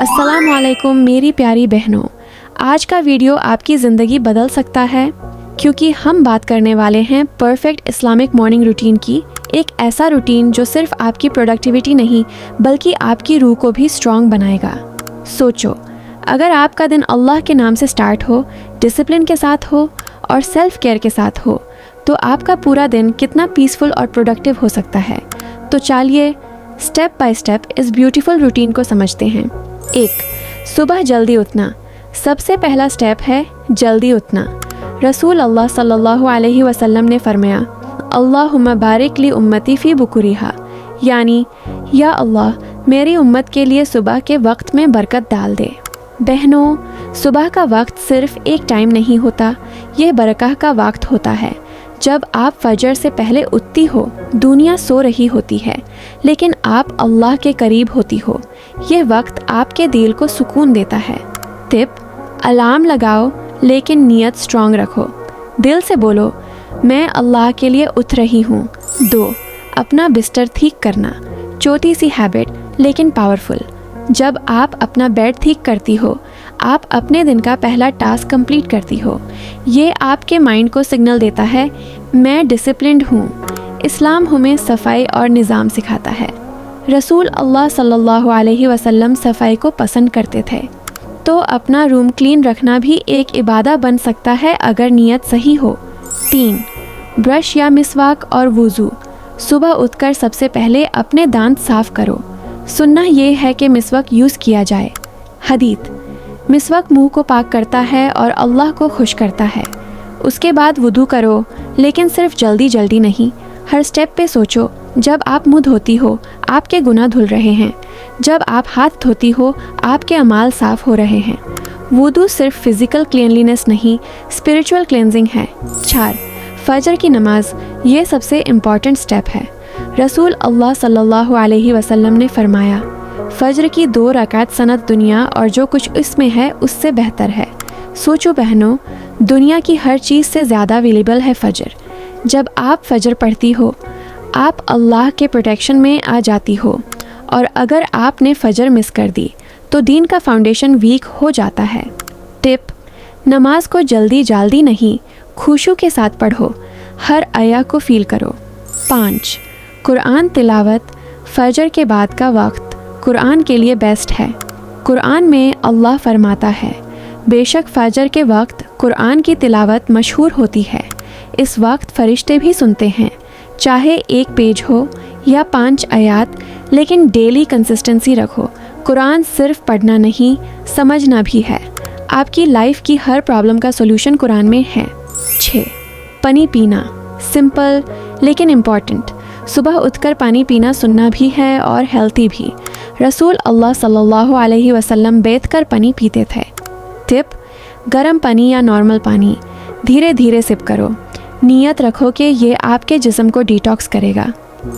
अस्सलामुअलैकुम मेरी प्यारी बहनों, आज का वीडियो आपकी ज़िंदगी बदल सकता है क्योंकि हम बात करने वाले हैं परफेक्ट इस्लामिक मॉर्निंग रूटीन की। एक ऐसा रूटीन जो सिर्फ आपकी प्रोडक्टिविटी नहीं बल्कि आपकी रूह को भी स्ट्रॉन्ग बनाएगा। सोचो, अगर आपका दिन अल्लाह के नाम से स्टार्ट हो, डिसिप्लिन के साथ हो और सेल्फ केयर के साथ हो तो आपका पूरा दिन कितना पीसफुल और प्रोडक्टिव हो सकता है। तो चलिए स्टेप बाय स्टेप इस ब्यूटीफुल रूटीन को समझते हैं। 1. सुबह जल्दी उठना। सबसे पहला स्टेप है जल्दी उठना। रसूल अल्लाह सल्लल्लाहु अलैहि वसल्लम ने फरमाया, अल्लाहुम्मा बारिक ली उम्मती फ़ी बुकुरिहा, यानी या अल्लाह मेरी उम्मत के लिए सुबह के वक्त में बरकत डाल दे। बहनों, सुबह का वक्त सिर्फ एक टाइम नहीं होता, यह बरकत का वक्त होता है। जब आप फजर से पहले उठती हो, दुनिया सो रही होती है लेकिन आप अल्लाह के करीब होती हो। ये वक्त आपके दिल को सुकून देता है। टिप: अलार्म लगाओ लेकिन नीयत स्ट्रांग रखो। दिल से बोलो, मैं अल्लाह के लिए उठ रही हूँ। 2. अपना बिस्तर ठीक करना। छोटी सी हैबिट लेकिन पावरफुल। जब आप अपना बेड ठीक करती हो, आप अपने दिन का पहला टास्क कंप्लीट करती हो। ये आपके माइंड को सिग्नल देता है, मैं डिसिप्लिन्ड हूँ। इस्लाम हमें सफाई और निज़ाम सिखाता है। रसूल अल्लाह सल्लल्लाहु अलैहि वसल्लम सफाई को पसंद करते थे, तो अपना रूम क्लीन रखना भी एक इबादत बन सकता है अगर नीयत सही हो। 3. ब्रश या मिसवाक और वुज़ू। सुबह उठकर सबसे पहले अपने दांत साफ करो। सुन्ना ये है कि मिसवाक यूज़ किया जाए। हदीत: मिसवाक मुंह को पाक करता है और अल्लाह को खुश करता है। उसके बाद वुदू करो, लेकिन सिर्फ जल्दी जल्दी नहीं। हर स्टेप पे सोचो, जब आप मुंह धोती हो आपके गुनाह धुल रहे हैं, जब आप हाथ धोती हो आपके अमाल साफ हो रहे हैं। वुदू सिर्फ फिजिकल क्लीनलीनेस नहीं, स्पिरिचुअल क्लेंजिंग है। 4. फजर की नमाज। ये सबसे इम्पॉर्टेंट स्टेप है। रसूल अल्लाह सल्लल्लाहु अलैहि वसल्लम ने फरमाया, फजर की 2 रकात सनत दुनिया और जो कुछ इसमें है उससे बेहतर है। सोचो बहनों, दुनिया की हर चीज़ से ज़्यादा अवेलेबल है फजर। जब आप फजर पढ़ती हो आप अल्लाह के प्रोटेक्शन में आ जाती हो, और अगर आपने फजर मिस कर दी तो दीन का फाउंडेशन वीक हो जाता है। टिप: नमाज को जल्दी नहीं, खुशू के साथ पढ़ो, हर आया को फील करो। 5. कुरान तिलावत। फजर के बाद का वक्त कुरान के लिए बेस्ट है। कुरान में अल्लाह फरमाता है, बेशक फजर के वक्त कुरान की तिलावत मशहूर होती है। इस वक्त फरिश्ते भी सुनते हैं, चाहे 1 पेज हो या 5 आयात, लेकिन डेली कंसिस्टेंसी रखो। कुरान सिर्फ पढ़ना नहीं, समझना भी है। आपकी लाइफ की हर प्रॉब्लम का सोल्यूशन कुरान में है। 6. पानी पीना। सिंपल लेकिन इम्पॉर्टेंट। सुबह उठकर पानी पीना सुन्ना भी है और हेल्थी भी। रसूल अल्लाह सल्लल्लाहु अलैहि वसल्लम बैठकर पानी पीते थे। टिप: गर्म पानी या नॉर्मल पानी धीरे धीरे सिप करो। नियत रखो कि ये आपके जिस्म को डिटॉक्स करेगा।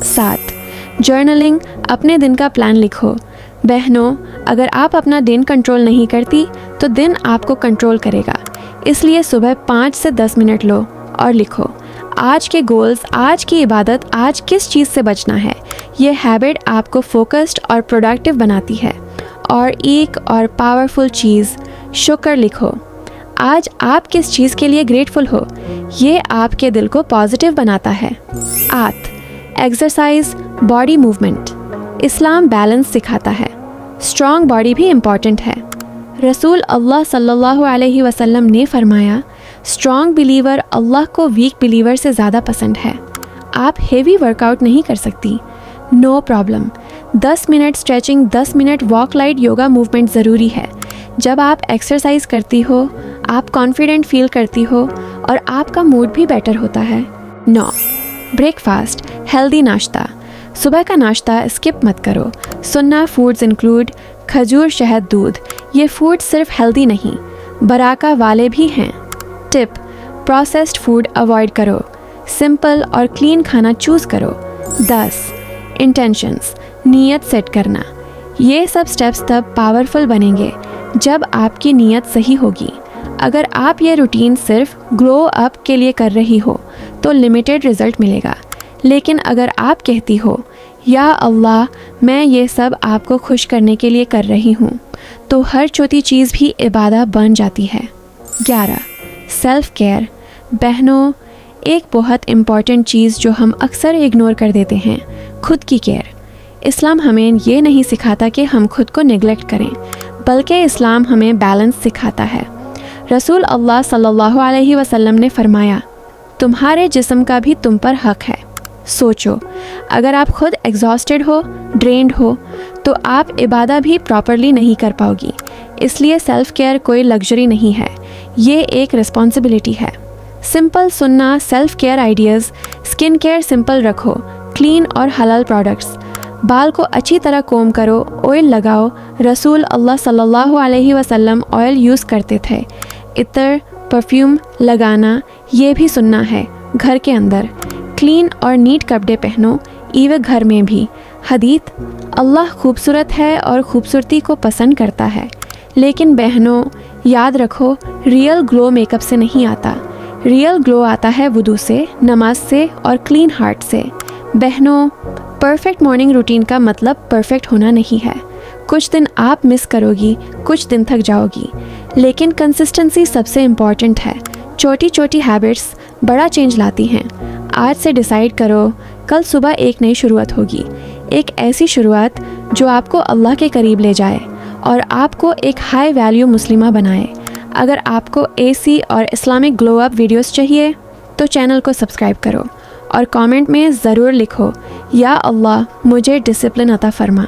7. जर्नलिंग। अपने दिन का प्लान लिखो। बहनों, अगर आप अपना दिन कंट्रोल नहीं करती तो दिन आपको कंट्रोल करेगा। इसलिए सुबह 5 से 10 मिनट लो और लिखो आज के गोल्स, आज की इबादत, आज किस चीज़ से बचना है। ये हैबिट आपको फोकस्ड और प्रोडक्टिव बनाती है। और एक और पावरफुल चीज़, शुक्र लिखो। आज आप किस चीज़ के लिए ग्रेटफुल हो, ये आपके दिल को पॉजिटिव बनाता है। 8. Exercise, body movement. इस्लाम बैलेंस सिखाता है, स्ट्रॉन्ग बॉडी भी इम्पॉर्टेंट है। रसूल अल्लाह सल्लल्लाहु अलैहि वसल्लम ने फरमाया, स्ट्रॉन्ग बिलीवर अल्लाह को वीक बिलीवर से ज़्यादा पसंद है। आप हेवी वर्कआउट नहीं कर सकती, no problem. 10 minute stretching, 10 minute walk, light yoga movement ज़रूरी है। जब आप एक्सरसाइज करती हो आप कॉन्फिडेंट फील करती हो और आपका मूड भी बेटर होता है। 9. ब्रेकफास्ट, हेल्दी नाश्ता। सुबह का नाश्ता स्किप मत करो। सुन्ना फूड्स इंक्लूड खजूर, शहद, दूध। ये फूड सिर्फ हेल्दी नहीं, बराका वाले भी हैं। टिप: प्रोसेस्ड फूड अवॉइड करो, सिंपल और क्लीन खाना चूज़ करो। 10. इंटेंशंस, नीयत सेट करना। ये सब स्टेप्स तब पावरफुल बनेंगे जब आपकी नीयत सही होगी। अगर आप ये रूटीन सिर्फ ग्लो अप के लिए कर रही हो तो लिमिटेड रिजल्ट मिलेगा, लेकिन अगर आप कहती हो या अल्लाह, मैं ये सब आपको खुश करने के लिए कर रही हूँ, तो हर छोटी चीज़ भी इबादत बन जाती है। 11. Self care. बहनों, एक बहुत इम्पॉर्टेंट चीज़ जो हम अक्सर इग्नोर कर देते हैं, खुद की केयर। इस्लाम हमें ये नहीं सिखाता कि हम खुद को निगलेक्ट करें, बल्कि इस्लाम हमें बैलेंस सिखाता है। रसूल अल्लाह सल्लल्लाहु अलैहि वसल्लम ने फरमाया, तुम्हारे जिस्म का भी तुम पर हक है। सोचो, अगर आप खुद एग्जॉस्टेड हो, ड्रेन्ड हो, तो आप इबादत भी प्रॉपरली नहीं कर पाओगी। इसलिए सेल्फ केयर कोई लग्जरी नहीं है, ये एक रिस्पॉन्सिबिलिटी है। सिंपल सुनना self care ideas. Skin care simple रखो, क्लीन और हलाल प्रोडक्ट्स। बाल को अच्छी तरह कोम करो, ऑयल लगाओ। रसूल अल्लाह सल्लल्लाहु अलैहि वसल्लम ऑयल यूज़ करते थे। इत्र, परफ्यूम लगाना, ये भी सुनना है। घर के अंदर क्लीन और नीट कपड़े पहनो, इवन घर में भी। हदीत, अल्लाह खूबसूरत है और खूबसूरती को पसंद करता है। लेकिन बहनों, याद रखो, रियल ग्लो मेकअप से नहीं आता। रियल ग्लो आता है वुदू से, नमाज से और क्लीन हार्ट से। बहनों, परफेक्ट मॉर्निंग रूटीन का मतलब परफेक्ट होना नहीं है। कुछ दिन आप मिस करोगी, कुछ दिन थक जाओगी, लेकिन कंसिस्टेंसी सबसे इम्पॉर्टेंट है। छोटी छोटी हैबिट्स बड़ा चेंज लाती हैं। आज से डिसाइड करो, कल सुबह एक नई शुरुआत होगी। एक ऐसी शुरुआत जो आपको अल्लाह के करीब ले जाए और आपको एक हाई वैल्यू मुस्लिमा बनाए। अगर आपको AC और इस्लामिक ग्लो अप वीडियोस चाहिए तो चैनल को सब्सक्राइब करो और कमेंट में ज़रूर लिखो, या अल्लाह मुझे डिसिप्लिन अता फरमा।